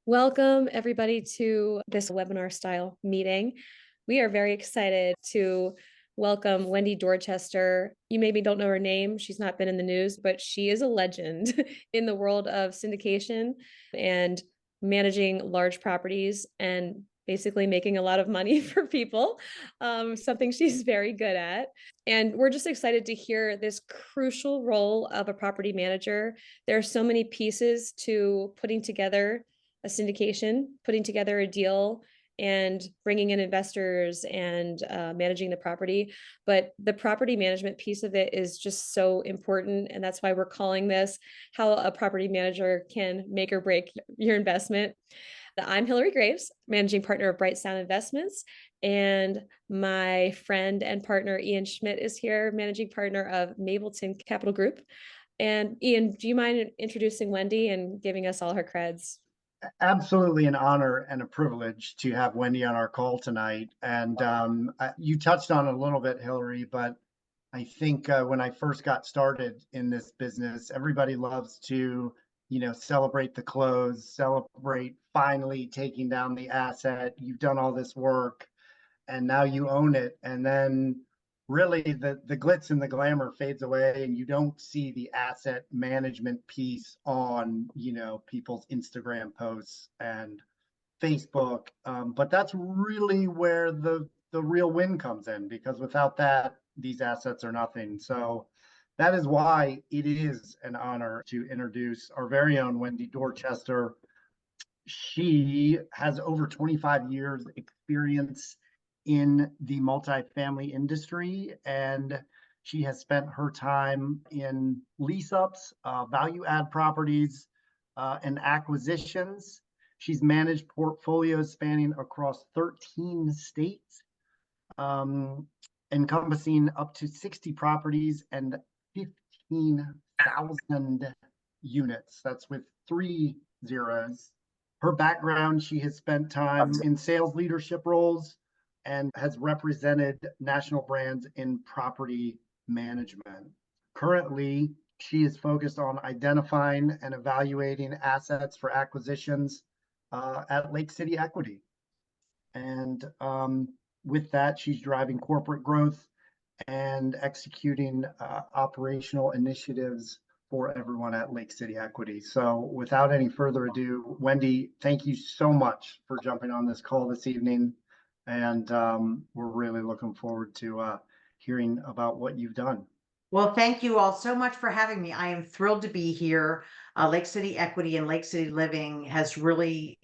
Welcome, everybody, to this webinar style meeting. We are very excited to welcome Wendy Dorchester. You maybe don't know her name. She's not been in the news, but she is a legend in the world of syndication and managing large properties and basically making a lot of money for people, something she's very good at. And we're just excited to hear this crucial role of a property manager. There are so many pieces to putting together a syndication, putting together a deal, and bringing in investors and managing the property. But the property management piece of it is just so important. And that's why we're calling this How a Property Manager Can Make or Break Your Investment. I'm Hilary Graves, managing partner of Bright Sound Investments. And my friend and partner, Ian Schmidt, is here, managing partner of Mapleton Capital Group. And Ian, do you mind introducing Wendy and giving us all her creds? Absolutely an honor and a privilege to have Wendy on our call tonight. And you touched on it a little bit, Hilary, but I think when I first got started in this business, everybody loves to, celebrate the close, celebrate finally taking down the asset. You've done all this work and now you own it. And then really the glitz and the glamour fades away and you don't see the asset management piece on, people's Instagram posts and Facebook. But that's really where the real win comes in, because without that, these assets are nothing. So that is why it is an honor to introduce our very own Wendy Dorchester. She has over 25 years experience in the multifamily industry, and she has spent her time in lease ups, value add properties, and acquisitions. She's managed portfolios spanning across 13 states, encompassing up to 60 properties and 15,000 units. That's with 3 zeros. Her background, she has spent time in sales leadership roles and has represented national brands in property management. Currently, she is focused on identifying and evaluating assets for acquisitions at Lake City Equity. And with that, she's driving corporate growth and executing operational initiatives for everyone at Lake City Equity. So without any further ado, Wendy, thank you so much for jumping on this call this evening. And we're really looking forward to hearing about what you've done. Well, thank you all so much for having me. I am thrilled to be here. Lake City Equity and Lake City Living has really,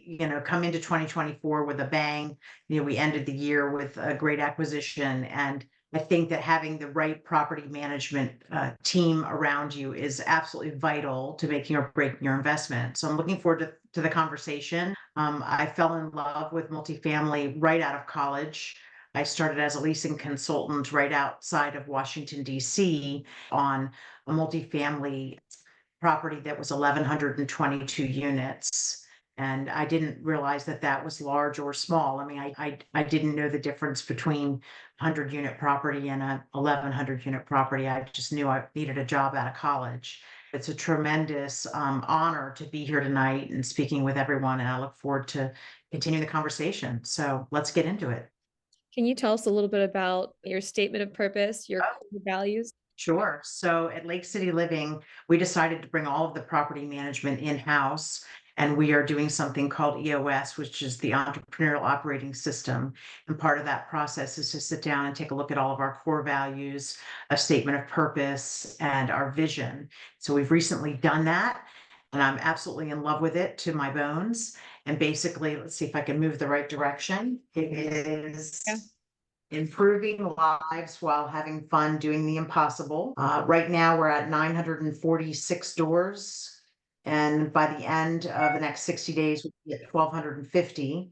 come into 2024 with a bang. We ended the year with a great acquisition, and I think that having the right property management team around you is absolutely vital to making or breaking your investment. So I'm looking forward to the conversation. I fell in love with multifamily right out of college. I started as a leasing consultant right outside of Washington, D.C. on a multifamily property that was 1,122 units. And I didn't realize that that was large or small. I mean, I didn't know the difference between 100-unit property and a 1,100-unit property. I just knew I needed a job out of college. It's a tremendous honor to be here tonight and speaking with everyone, and I look forward to continuing the conversation. So let's get into it. Can you tell us a little bit about your statement of purpose, your core values? Sure. So at Lake City Living, we decided to bring all of the property management in-house, and we are doing something called EOS, which is the Entrepreneurial Operating System. And part of that process is to sit down and take a look at all of our core values, a statement of purpose, and our vision. So we've recently done that, and I'm absolutely in love with it to my bones. And basically, let's see if I can move the right direction. It is improving lives while having fun doing the impossible. Right now, we're at 946 doors. And by the end of the next 60 days, we'll be at 1,250.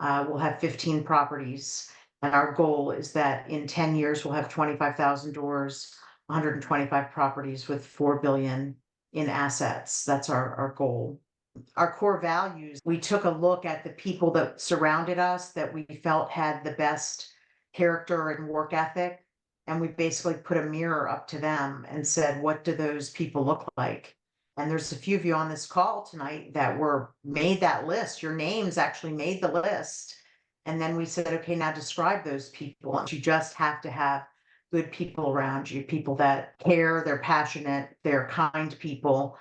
We'll have 15 properties. And our goal is that in 10 years, we'll have 25,000 doors, 125 properties with 4 billion in assets. That's our goal. Our core values, we took a look at the people that surrounded us that we felt had the best character and work ethic. And we basically put a mirror up to them and said, what do those people look like? And there's a few of you on this call tonight that made that list. Your names actually made the list. And then we said, okay, now describe those people. And you just have to have good people around you, people that care, they're passionate, they're kind people.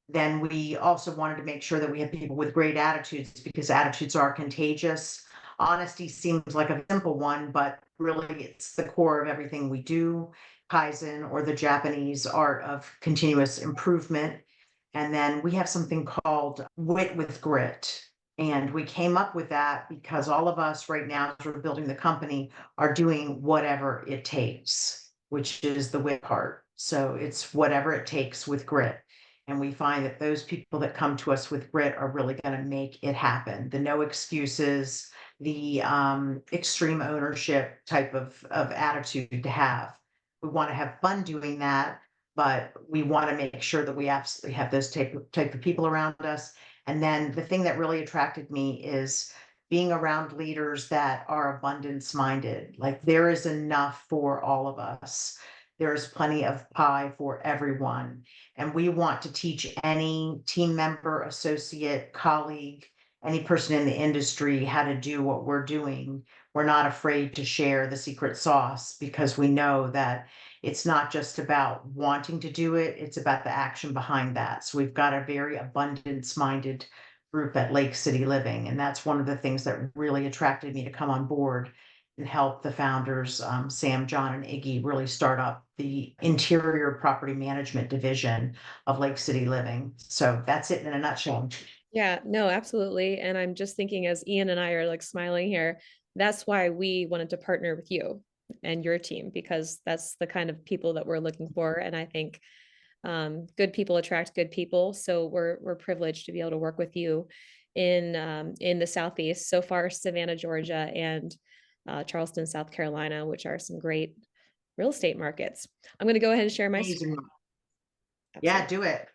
Then we also wanted to make sure that we had people with great attitudes, because attitudes are contagious. Honesty seems like a simple one, but really it's the core of everything we do. Kaizen, or the Japanese art of continuous improvement. And then we have something called Wit with Grit. And we came up with that because all of us right now, as we're building the company, are doing whatever it takes, which is the wit part. So it's whatever it takes with grit. And we find that those people that come to us with grit are really going to make it happen. The no excuses, the extreme ownership type of attitude to have. We want to have fun doing that, but we want to make sure that we absolutely have those type of people around us. And then the thing that really attracted me is being around leaders that are abundance minded. Like, there is enough for all of us. There is plenty of pie for everyone. And we want to teach any team member, associate, colleague, any person in the industry how to do what we're doing. We're not afraid to share the secret sauce, because we know that it's not just about wanting to do it, it's about the action behind that. So we've got a very abundance minded group at Lake City Living. And that's one of the things that really attracted me to come on board and help the founders, Sam, John, and Iggy, really start up the interior property management division of Lake City Living. So that's it in a nutshell. Yeah, no, absolutely. And I'm just thinking, as Ian and I are like smiling here, that's why we wanted to partner with you and your team, because that's the kind of people that we're looking for. And I think good people attract good people. So we're privileged to be able to work with you in the Southeast. So far, Savannah, Georgia, and Charleston, South Carolina, which are some great real estate markets. I'm going to go ahead and share my screen. Amazing. Yeah, Absolutely. do it.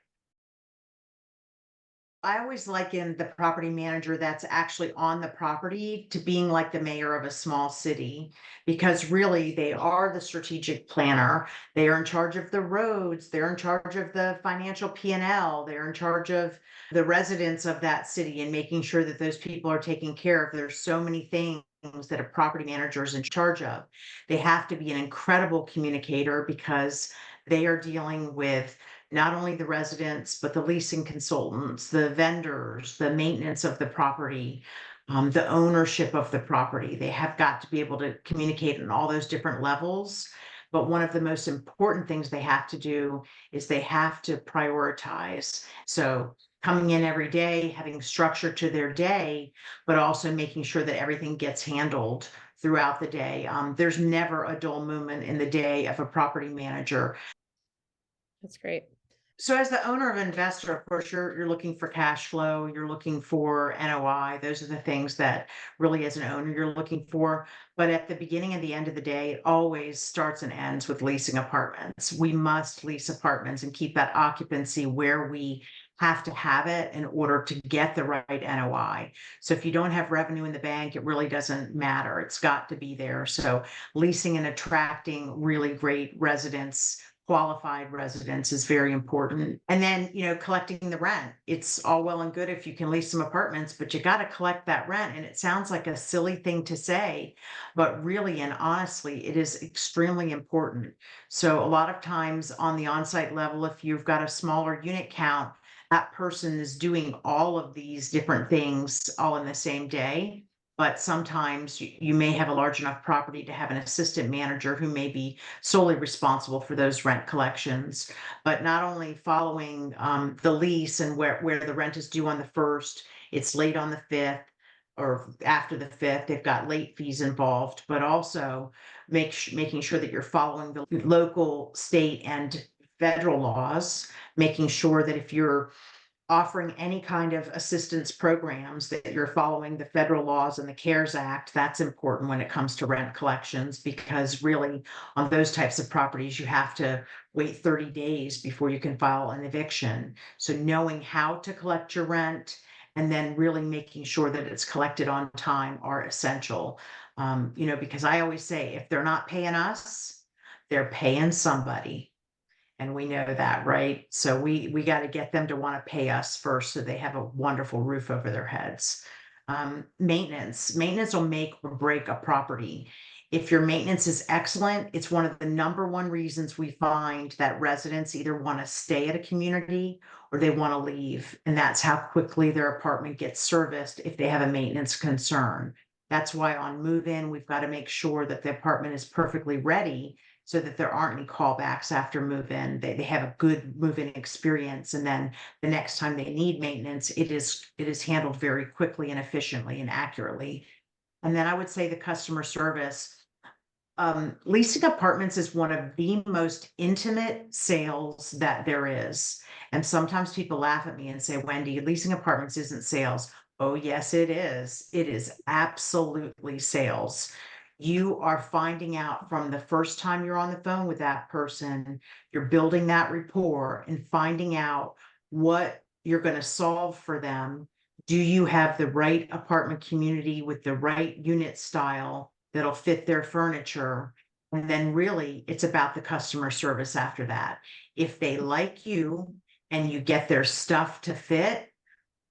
I always liken the property manager that's actually on the property to being like the mayor of a small city, because really they are the strategic planner. They are in charge of the roads. They're in charge of the financial P&L. They're in charge of the residents of that city and making sure that those people are taken care of. There's so many things that a property manager is in charge of. They have to be an incredible communicator, because they are dealing with not only the residents, but the leasing consultants, the vendors, the maintenance of the property, the ownership of the property. They have got to be able to communicate on all those different levels. But one of the most important things they have to do is they have to prioritize. So coming in every day, having structure to their day, but also making sure that everything gets handled throughout the day. There's never a dull moment in the day of a property manager. That's great. So as the owner of investor, of course, you're looking for cash flow, you're looking for NOI. Those are the things that really, as an owner, you're looking for. But at the beginning and the end of the day, it always starts and ends with leasing apartments. We must lease apartments and keep that occupancy where we have to have it in order to get the right NOI. So if you don't have revenue in the bank, it really doesn't matter. It's got to be there. So leasing and attracting really great residents, qualified residents, is very important. And then, collecting the rent. It's all well and good if you can lease some apartments, but you got to collect that rent. And it sounds like a silly thing to say, but really and honestly, it is extremely important. So a lot of times on the on-site level, if you've got a smaller unit count, that person is doing all of these different things all in the same day. But sometimes you may have a large enough property to have an assistant manager who may be solely responsible for those rent collections. But not only following the lease and where the rent is due on the 1st, it's late on the 5th, or after the 5th, they've got late fees involved, but also making sure that you're following the local, state, and federal laws, making sure that if you're offering any kind of assistance programs, that you're following the federal laws and the CARES Act. That's important when it comes to rent collections, because really on those types of properties, you have to wait 30 days before you can file an eviction. So knowing how to collect your rent and then really making sure that it's collected on time are essential. Because I always say, if they're not paying us, they're paying somebody. And we know that, right? So we got to get them to want to pay us first so they have a wonderful roof over their heads. Maintenance will make or break a property. If your maintenance is excellent, it's one of the number one reasons we find that residents either want to stay at a community or they want to leave. And that's how quickly their apartment gets serviced if they have a maintenance concern. That's why on move-in, we've got to make sure that the apartment is perfectly ready so that there aren't any callbacks after move-in. They have a good move-in experience. And then the next time they need maintenance, it is handled very quickly and efficiently and accurately. And then I would say the customer service. Leasing apartments is one of the most intimate sales that there is. And sometimes people laugh at me and say, Wendy, leasing apartments isn't sales. Oh, yes, it is. It is absolutely sales. You are finding out from the first time you're on the phone with that person, you're building that rapport and finding out what you're going to solve for them. Do you have the right apartment community with the right unit style that'll fit their furniture? And then really it's about the customer service after that. If they like you and you get their stuff to fit,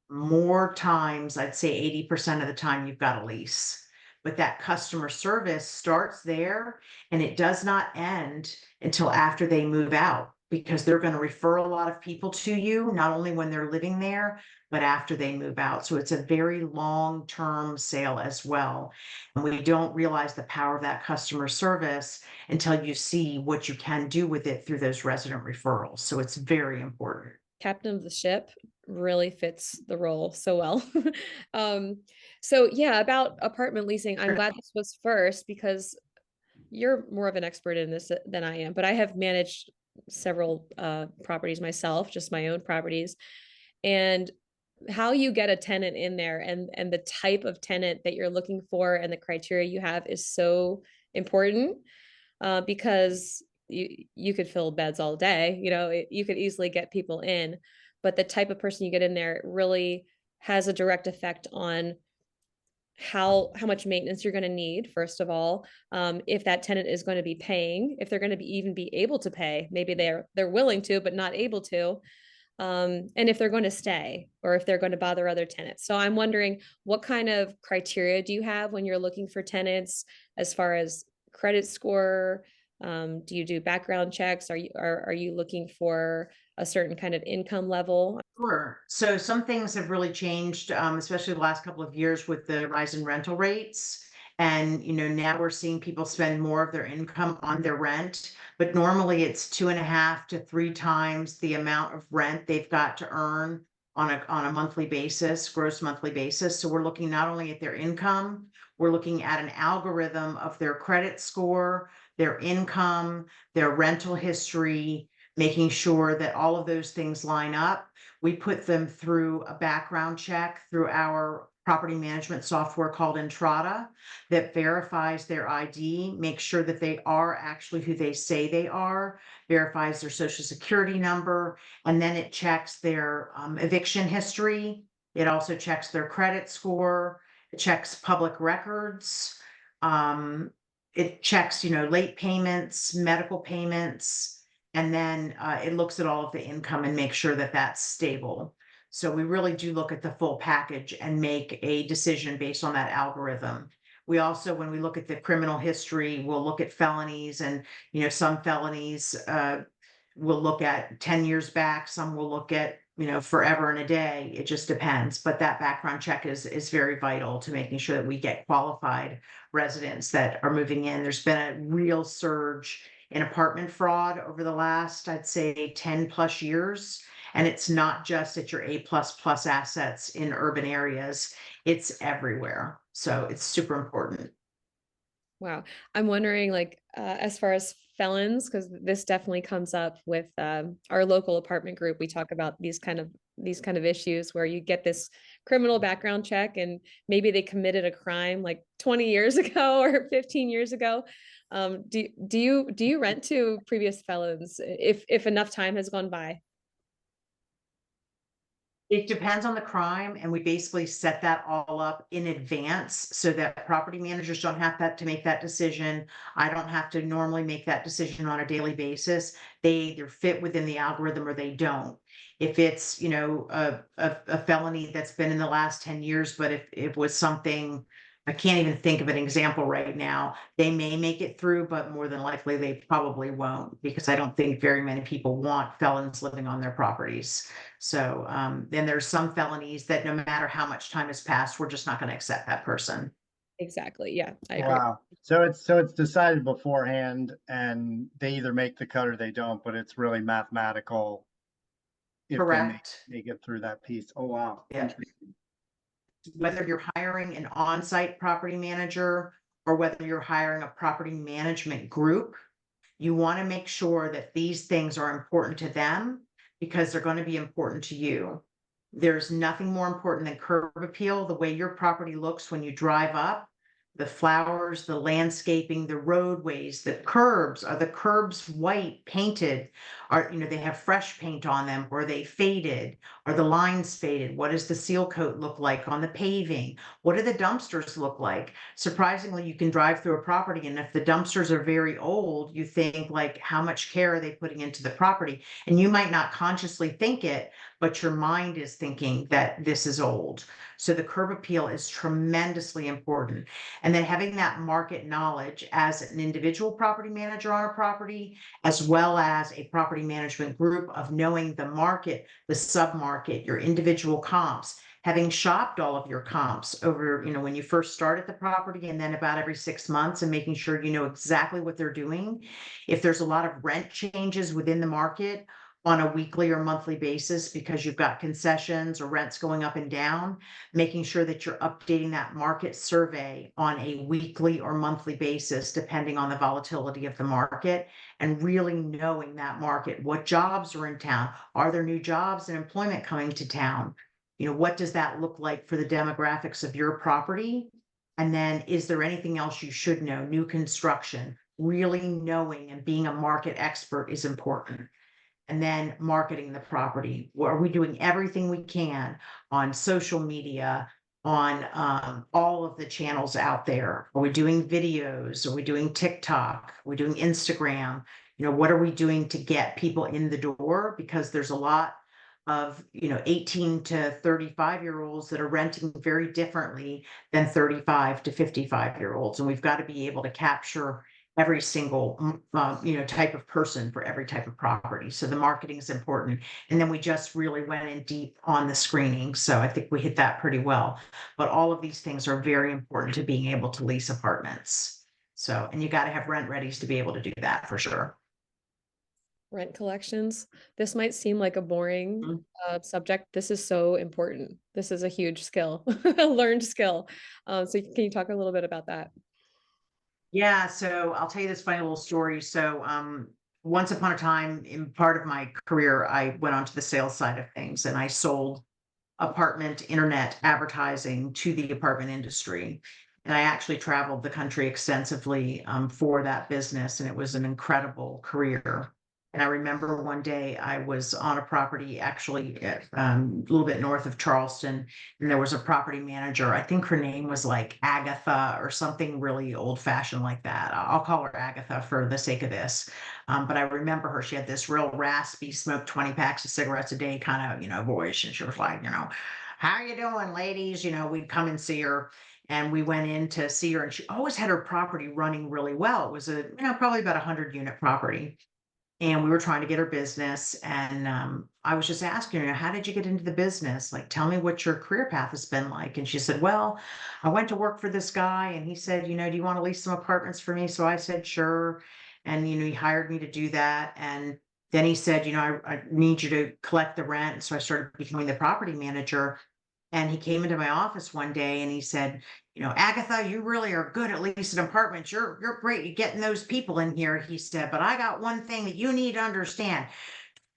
more times, I'd say 80% of the time you've got a lease. But that customer service starts there and it does not end until after they move out because they're going to refer a lot of people to you, not only when they're living there, but after they move out. So it's a very long-term sale as well. And we don't realize the power of that customer service until you see what you can do with it through those resident referrals. So it's very important. Captain of the ship really fits the role so well. So yeah, about apartment leasing, I'm glad this was first because you're more of an expert in this than I am, but I have managed several properties myself, just my own properties. And how you get a tenant in there and the type of tenant that you're looking for and the criteria you have is so important because you could fill beds all day, you could easily get people in, but the type of person you get in there really has a direct effect on how much maintenance you're going to need, first of all, if that tenant is going to be paying, if they're going to be even be able to pay, maybe they're willing to but not able to, and if they're going to stay or if they're going to bother other tenants. So I'm wondering, what kind of criteria do you have when you're looking for tenants as far as credit score? Do you do background checks? Are you looking for a certain kind of income level? Sure. So some things have really changed, especially the last couple of years with the rise in rental rates. And, now we're seeing people spend more of their income on their rent, but normally it's 2.5 to 3 times the amount of rent they've got to earn on a monthly basis, gross monthly basis. So we're looking not only at their income, we're looking at an algorithm of their credit score, their income, their rental history, making sure that all of those things line up. We put them through a background check through our property management software called Entrada that verifies their ID, makes sure that they are actually who they say they are, verifies their social security number, and then it checks their eviction history. It also checks their credit score. It checks public records. It checks, late payments, medical payments. And then it looks at all of the income and makes sure that that's stable. So we really do look at the full package and make a decision based on that algorithm. We also, when we look at the criminal history, we'll look at felonies and, some felonies we'll look at 10 years back. Some will look at, forever and a day. It just depends. But that background check is very vital to making sure that we get qualified residents that are moving in. There's been a real surge in apartment fraud over the last, I'd say, 10 plus years. And it's not just at your A++ assets in urban areas, it's everywhere. So it's super important. Wow. I'm wondering, as far as felons, because this definitely comes up with our local apartment group. We talk about these kind of issues where you get this criminal background check and maybe they committed a crime like 20 years ago or 15 years ago. Do you rent to previous felons if enough time has gone by? It depends on the crime, and we basically set that all up in advance so that property managers don't have to make that decision. I don't have to normally make that decision on a daily basis. They either fit within the algorithm or they don't. If it's, a felony that's been in the last 10 years, but if it was something, I can't even think of an example right now, they may make it through, but more than likely they probably won't, because I don't think very many people want felons living on their properties. So, then there's some felonies that no matter how much time has passed, we're just not gonna accept that person. Exactly. Yeah, I agree. Wow. So it's decided beforehand and they either make the cut or they don't, but it's really mathematical if they Correct. make it through that piece. Oh, wow. Yeah. Interesting. Whether you're hiring an on-site property manager or whether you're hiring a property management group, you wanna make sure that these things are important to them because they're gonna be important to you. There's nothing more important than curb appeal, the way your property looks when you drive up, the flowers, the landscaping, the roadways, the curbs. Are the curbs white painted? They have fresh paint on them? Or are they faded? Are the lines faded? What does the seal coat look like on the paving? What do the dumpsters look like? Surprisingly, you can drive through a property, and if the dumpsters are very old, you think like, how much care are they putting into the property? And you might not consciously think it, but your mind is thinking that this is old. So the curb appeal is tremendously important. And then having that market knowledge as an individual property manager on a property, as well as a property management group, of knowing the market, the sub-market, your individual comps, having shopped all of your comps over, when you first start at the property and then about every 6 months, and making sure you know exactly what they're doing. If there's a lot of rent changes within the market on a weekly or monthly basis because you've got concessions or rents going up and down, making sure that you're updating that market survey on a weekly or monthly basis, depending on the volatility of the market, and really knowing that market. What jobs are in town? Are there new jobs and employment coming to town? What does that look like for the demographics of your property? And then is there anything else you should know? New construction, really knowing and being a market expert is important. And then marketing the property. Are we doing everything we can on social media, on all of the channels out there? Are we doing videos? Are we doing TikTok? Are we doing Instagram? What are we doing to get people in the door? Because there's a lot of 18 to 35-year-olds that are renting very differently than 35 to 55-year-olds, and we've got to be able to capture every single type of person for every type of property. So the marketing is important. And then we just really went in deep on the screening. So I think we hit that pretty well. But all of these things are very important to being able to lease apartments. So, and you got to have rent readies to be able to do that for sure. Rent collections. This might seem like a boring Mhm. subject. This is so important. This is a huge skill, a learned skill. So can you talk a little bit about that? Yeah, so I'll tell you this funny little story. So, once upon a time in part of my career, I went onto the sales side of things and I sold apartment internet advertising to the apartment industry. And I actually traveled the country extensively for that business, and it was an incredible career. And I remember one day I was on a property actually a little bit north of Charleston, and there was a property manager. I think her name was like Agatha or something really old fashioned like that. I'll call her Agatha for the sake of this. But I remember her. She had this real raspy, smoked 20 packs of cigarettes a day kind of, voice. And she was like, how you doing, ladies? We'd come and see her. And we went in to see her, and she always had her property running really well. It was probably about 100-unit property, and we were trying to get her business. And I was just asking her, how did you get into the business? Like, tell me what your career path has been like. And she said, well, I went to work for this guy, and he said, do you want to lease some apartments for me? So I said, sure. And, he hired me to do that. And then he said, I need you to collect the rent. And so I started becoming the property manager. And he came into my office one day and he said, Agatha, you really are good at leasing apartments. You're great at getting those people in here. He said, but I got one thing that you need to understand.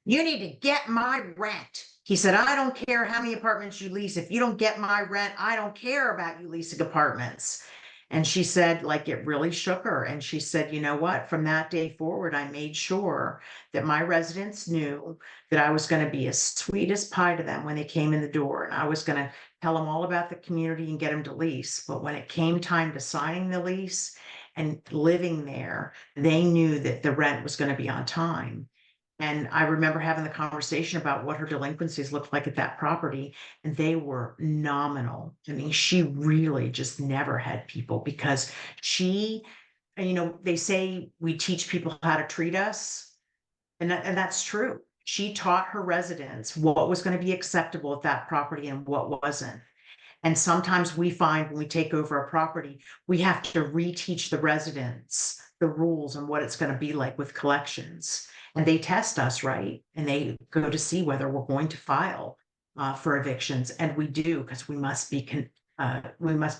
You need to get my rent. He said, I don't care how many apartments you lease. If you don't get my rent, I don't care about you leasing apartments. And she said, like, it really shook her. And she said, you know what? From that day forward, I made sure that my residents knew that I was going to be as sweet as pie to them when they came in the door. And I was going to tell them all about the community and get them to lease. But when it came time to signing the lease and living there, they knew that the rent was going to be on time. And I remember having the conversation about what her delinquencies looked like at that property, and they were nominal. I mean, she really just never had people because she, and they say we teach people how to treat us, and that's true. She taught her residents what was going to be acceptable at that property and what wasn't. And sometimes we find when we take over a property, we have to reteach the residents the rules and what it's going to be like with collections. And they test us, right? And they go to see whether we're going to file for evictions, and we do because we must be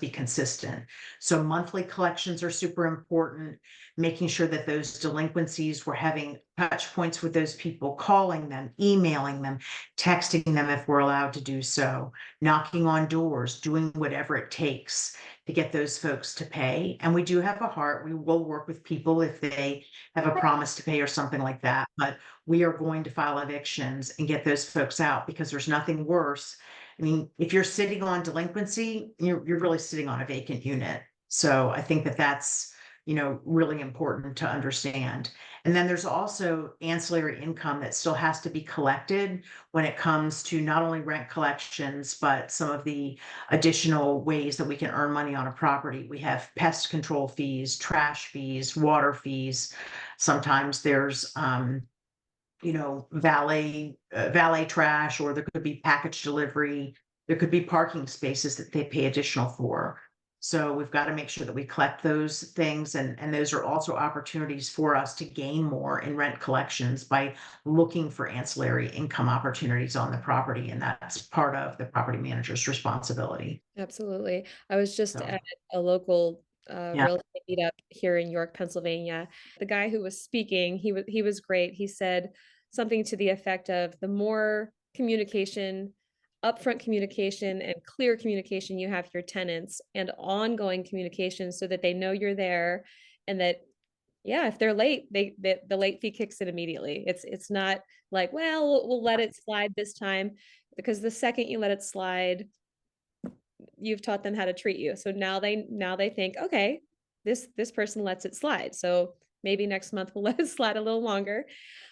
consistent. So monthly collections are super important. Making sure that those delinquencies, we're having touch points with those people, calling them, emailing them, texting them if we're allowed to do so, knocking on doors, doing whatever it takes to get those folks to pay. And we do have a heart. We will work with people if they have a promise to pay or something like that. But we are going to file evictions and get those folks out because there's nothing worse. I mean, if you're sitting on delinquency, you're really sitting on a vacant unit. So I think that that's, really important to understand. And then there's also ancillary income that still has to be collected when it comes to not only rent collections, but some of the additional ways that we can earn money on a property. We have pest control fees, trash fees, water fees. Sometimes there's, valet trash, or there could be package delivery. There could be parking spaces that they pay additional for. So we've got to make sure that we collect those things. And those are also opportunities for us to gain more in rent collections by looking for ancillary income opportunities on the property. And that's part of the property manager's responsibility. Absolutely. I was just So, at a local yeah. real estate meetup here in York, Pennsylvania. The guy who was speaking, he was great. He said something to the effect of the more communication, upfront communication and clear communication you have with your tenants and ongoing communication so that they know you're there and that yeah, if they're late, the late fee kicks in immediately. It's not like, well, we'll let it slide this time, because the second you let it slide, you've taught them how to treat you. So now they think, okay, this person lets it slide. So maybe next month we'll let it slide a little longer.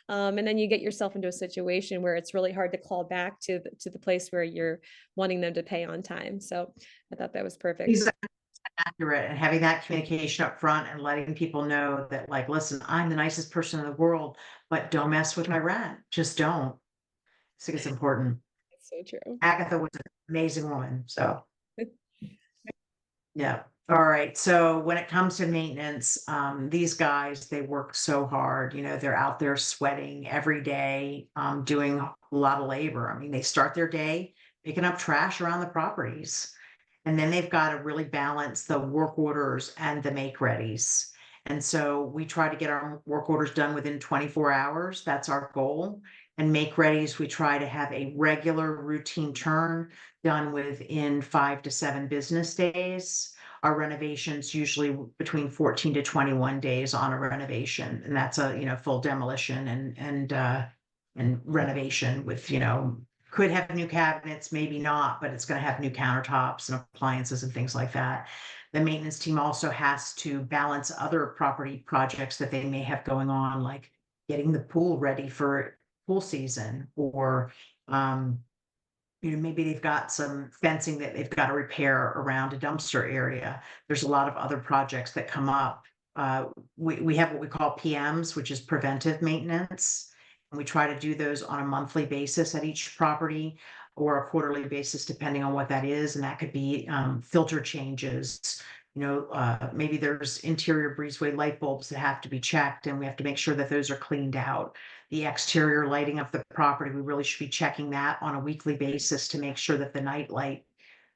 And then you get yourself into a situation where it's really hard to claw back to the place where you're wanting them to pay on time. So I thought that was perfect. Exactly. Accurate, and having that communication up front and letting people know that, like, listen, I'm the nicest person in the world, but don't mess with my rent. Just don't. I think it's important. That's so true. Agatha was an amazing woman. So yeah. All right. So when it comes to maintenance, these guys, they work so hard. They're out there sweating every day, doing a lot of labor. I mean, they start their day picking up trash around the properties. And then they've got to really balance the work orders and the make readies. And so we try to get our work orders done within 24 hours. That's our goal. And make readies, we try to have a regular routine turn done within 5 to 7 business days. Our renovations usually between 14 to 21 days on a renovation. And that's a, full demolition and renovation with, could have new cabinets, maybe not, but it's going to have new countertops and appliances and things like that. The maintenance team also has to balance other property projects that they may have going on, like getting the pool ready for pool season, or maybe they've got some fencing that they've got to repair around a dumpster area. There's a lot of other projects that come up. We have what we call PMs, which is preventive maintenance. And we try to do those on a monthly basis at each property, or a quarterly basis, depending on what that is. And that could be filter changes. Maybe there's interior breezeway light bulbs that have to be checked, and we have to make sure that those are cleaned out. The exterior lighting of the property, we really should be checking that on a weekly basis to make sure that the night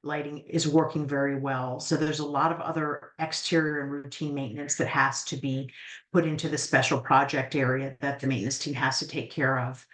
lighting is working very well. So there's a lot of other exterior and routine maintenance that has to be put into the special project area that the maintenance team has to take care of.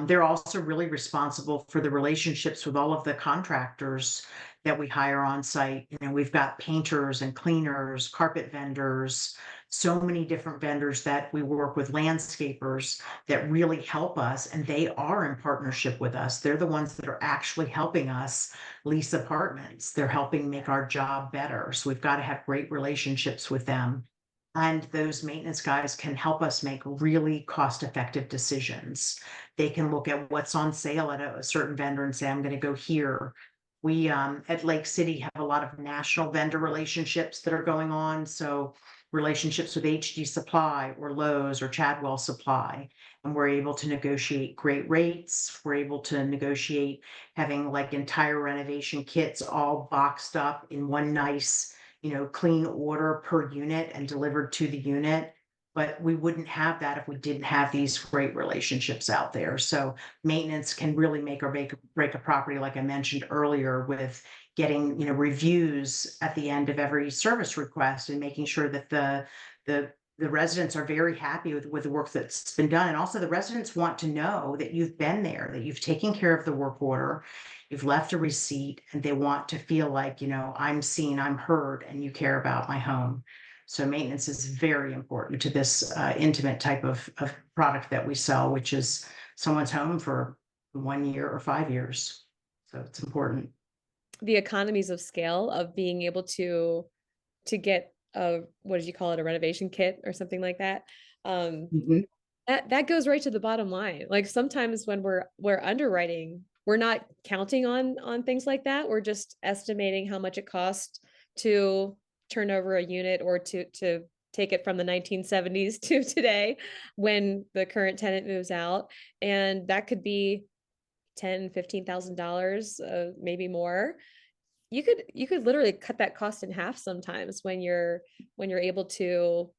They're also really responsible for the relationships with all of the contractors that we hire on site. You know, we've got painters and cleaners, carpet vendors, so many different vendors that we work with, landscapers that really help us, and they are in partnership with us. They're the ones that are actually helping us lease apartments. They're helping make our job better. So we've got to have great relationships with them. And those maintenance guys can help us make really cost-effective decisions. They can look at what's on sale at a certain vendor and say, I'm going to go here. We at Lake City have a lot of national vendor relationships that are going on. So relationships with HD Supply or Lowe's or Chadwell Supply. And we're able to negotiate great rates. We're able to negotiate having like entire renovation kits all boxed up in one nice, clean order per unit and delivered to the unit. But we wouldn't have that if we didn't have these great relationships out there. So maintenance can really make or break a property, like I mentioned earlier, with getting, reviews at the end of every service request and making sure that the residents are very happy with the work that's been done. And also the residents want to know that you've been there, that you've taken care of the work order, you've left a receipt, and they want to feel like, I'm seen, I'm heard, and you care about my home. So maintenance is very important to this intimate type of product that we sell, which is someone's home for 1 year or 5 years. So it's important. The economies of scale of being able to get a, what did you call it, a renovation kit or something like that. Mhm. That goes right to the bottom line. Like sometimes when we're underwriting, we're not counting on things like that. We're just estimating how much it costs to turn over a unit or to take it from the 1970s to today when the current tenant moves out. And that could be $10,000-$15,000, maybe more. You could literally cut that cost in half sometimes when you're able to,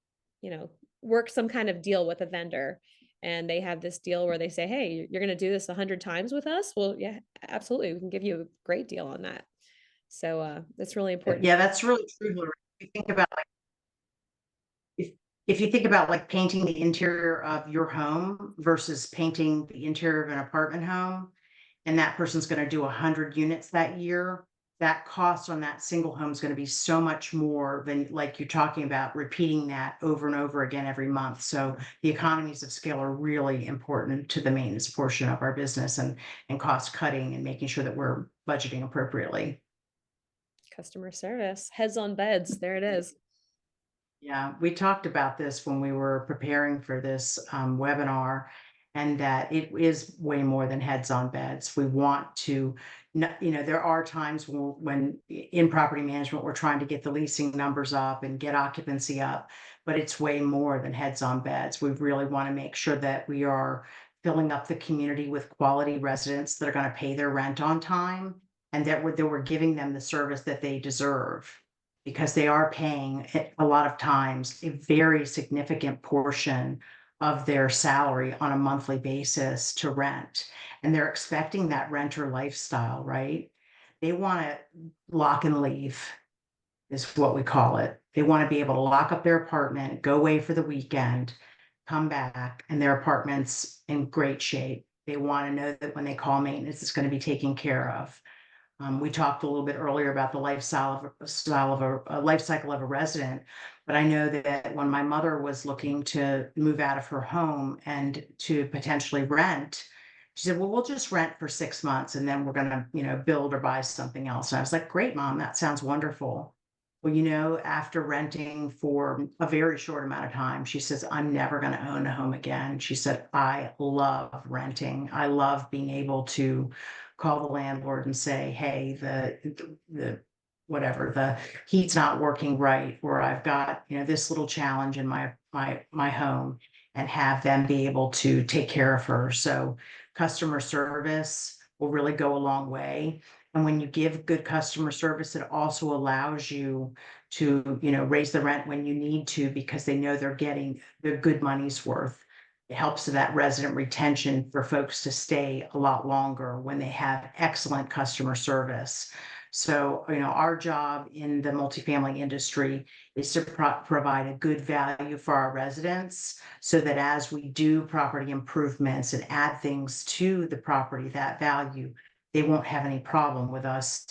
work some kind of deal with a vendor, and they have this deal where they say, hey, you're going to do this 100 times with us. Well, yeah, absolutely, we can give you a great deal on that. So that's really important. Yeah, that's really true, Hilary. If you think about if if you think about like painting the interior of your home versus painting the interior of an apartment home, and that person's going to do 100 units that year, that cost on that single home is going to be so much more than like you're talking about repeating that over and over again every month. So the economies of scale are really important to the maintenance portion of our business, and cost cutting and making sure that we're budgeting appropriately. Customer service, heads on beds, there it is. Yeah, we talked about this when we were preparing for this webinar, and that it is way more than heads on beds. We want to, there are times when in property management, we're trying to get the leasing numbers up and get occupancy up, but it's way more than heads on beds. We really want to make sure that we are filling up the community with quality residents that are going to pay their rent on time, and that we're giving them the service that they deserve, because they are paying a lot of times a very significant portion of their salary on a monthly basis to rent. And they're expecting that renter lifestyle, right? They want to lock and leave, is what we call it. They want to be able to lock up their apartment, go away for the weekend, come back, and their apartment's in great shape. They want to know that when they call maintenance, it's going to be taken care of. We talked a little bit earlier about the life cycle of a resident, but I know that when my mother was looking to move out of her home and to potentially rent, she said, "Well, we'll just rent for 6 months, and then we're gonna, build or buy something else." And I was like, "Great, Mom, that sounds wonderful." Well, after renting for a very short amount of time, she says, "I'm never going to own a home again." She said, "I love renting. I love being able to call the landlord and say, hey, the whatever, the heat's not working right, or I've got, this little challenge in my home," and have them be able to take care of her. So customer service will really go a long way. And when you give good customer service, it also allows you to, raise the rent when you need to, because they know they're getting their good money's worth. It helps with that resident retention for folks to stay a lot longer when they have excellent customer service. So, our job in the multifamily industry is to provide a good value for our residents, so that as we do property improvements and add things to the property, that value, they won't have any problem with us,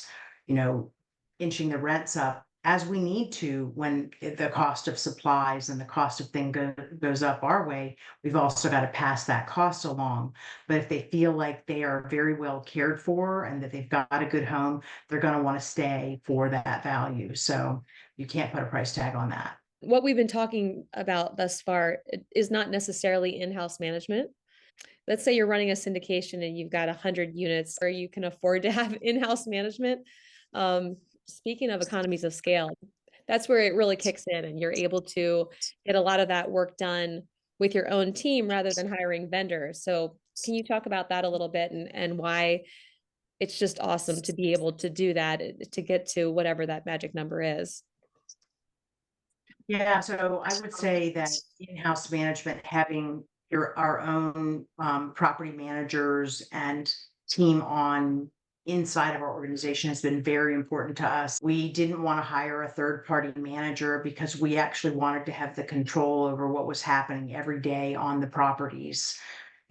inching the rents up as we need to when the cost of supplies and the cost of things goes up our way. We've also got to pass that cost along. But if they feel like they are very well cared for and that they've got a good home, they're going to want to stay for that value. So you can't put a price tag on that. What we've been talking about thus far is not necessarily in-house management. Let's say you're running a syndication and you've got 100 units, or you can afford to have in-house management. Speaking of economies of scale, that's where it really kicks in, and you're able to get a lot of that work done with your own team rather than hiring vendors. So can you talk about that a little bit, and why it's just awesome to be able to do that, to get to whatever that magic number is? Yeah, so I would say that in-house management, having our own property managers and team on inside of our organization has been very important to us. We didn't want to hire a third-party manager because we actually wanted to have the control over what was happening every day on the properties.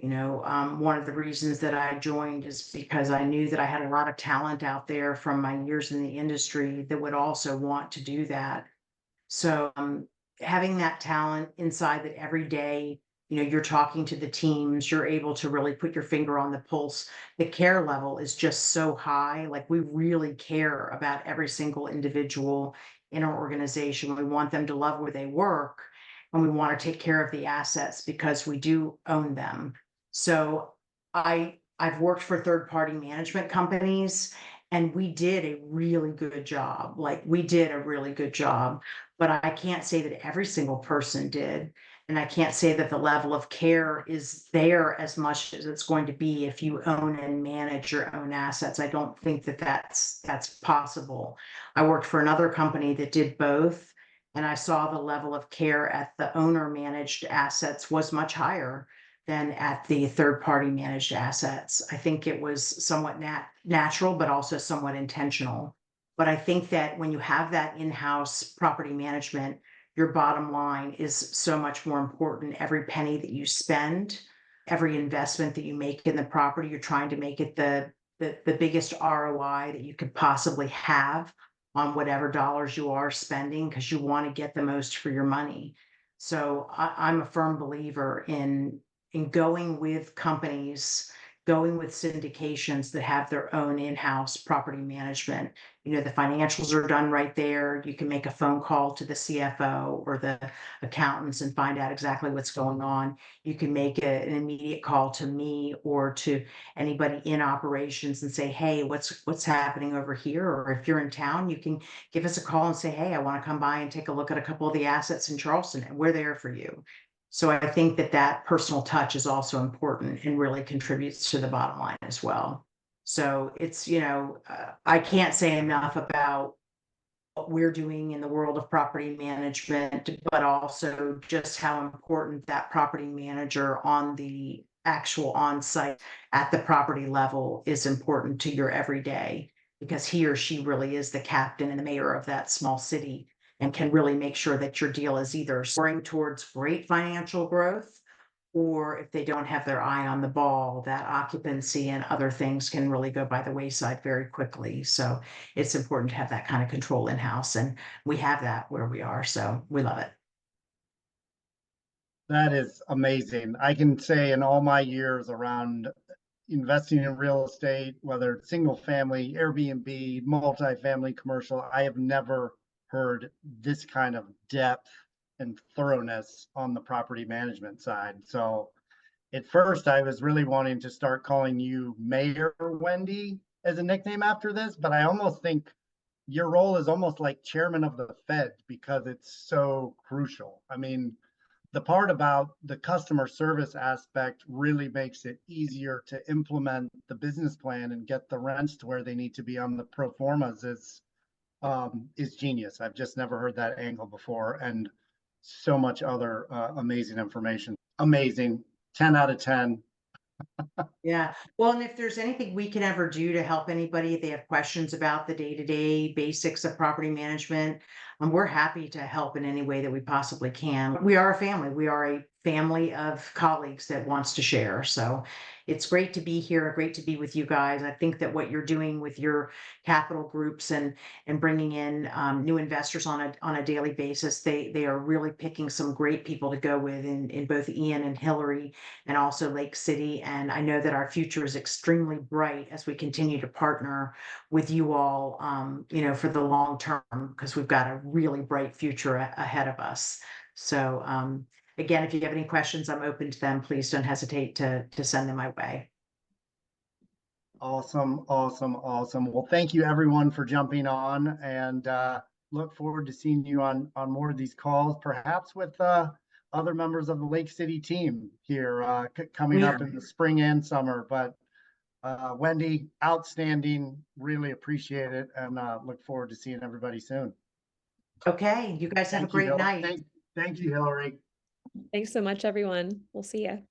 One of the reasons that I joined is because I knew that I had a lot of talent out there from my years in the industry that would also want to do that. So having that talent inside that every day, you're talking to the teams, you're able to really put your finger on the pulse. The care level is just so high. Like, we really care about every single individual in our organization. We want them to love where they work, and we want to take care of the assets because we do own them. So I've worked for third-party management companies, and we did a really good job. Like, we did a really good job, but I can't say that every single person did. And I can't say that the level of care is there as much as it's going to be if you own and manage your own assets. I don't think that that's possible. I worked for another company that did both, and I saw the level of care at the owner managed assets was much higher than at the third party managed assets. I think it was somewhat natural, but also somewhat intentional. But I think that when you have that in-house property management, your bottom line is so much more important. Every penny that you spend, every investment that you make in the property, you're trying to make it the biggest ROI that you could possibly have on whatever dollars you are spending, because you want to get the most for your money. So I'm a firm believer in going with companies, going with syndications that have their own in-house property management. The financials are done right there. You can make a phone call to the CFO or the accountants and find out exactly what's going on. You can make an immediate call to me or to anybody in operations and say, hey, what's happening over here? Or if you're in town, you can give us a call and say, hey, I want to come by and take a look at a couple of the assets in Charleston, and we're there for you. So I think that personal touch is also important and really contributes to the bottom line as well. So it's, I can't say enough about what we're doing in the world of property management, but also just how important that property manager on the actual on-site at the property level is important to your everyday, because he or she really is the captain and the mayor of that small city, and can really make sure that your deal is either soaring towards great financial growth, or if they don't have their eye on the ball, that occupancy and other things can really go by the wayside very quickly. So it's important to have that kind of control in-house, and we have that where we are. So we love it. That is amazing. I can say in all my years around investing in real estate, whether it's single family, Airbnb, multifamily, commercial, I have never heard this kind of depth and thoroughness on the property management side. So at first I was really wanting to start calling you Mayor Wendy as a nickname after this, but I almost think your role is almost like chairman of the Fed because it's so crucial. I mean, the part about the customer service aspect really makes it easier to implement the business plan and get the rents to where they need to be on the pro formas is genius. I've just never heard that angle before, and so much other amazing information. Amazing. 10 out of 10. Yeah, well, and if there's anything we can ever do to help anybody, if they have questions about the day-to-day basics of property management, we're happy to help in any way that we possibly can. We are a family. We are a family of colleagues that wants to share. So it's great to be here, great to be with you guys. I think that what you're doing with your capital groups and bringing in new investors on a daily basis, they are really picking some great people to go with in both Ian and Hilary and also Lake City. And I know that our future is extremely bright as we continue to partner with you all, for the long term, because we've got a really bright future ahead of us. So, again, if you have any questions, I'm open to them. Please don't hesitate to send them my way. Awesome, awesome, awesome. Well, thank you everyone for jumping on, and look forward to seeing you on more of these calls, perhaps with other members of the Lake City team here coming up in the spring and summer. But Wendy, outstanding, really appreciate it, and look forward to seeing everybody soon. Okay, you guys have a Thank you, great night. Thank you, Hilary. Thanks so much, everyone. We'll see you.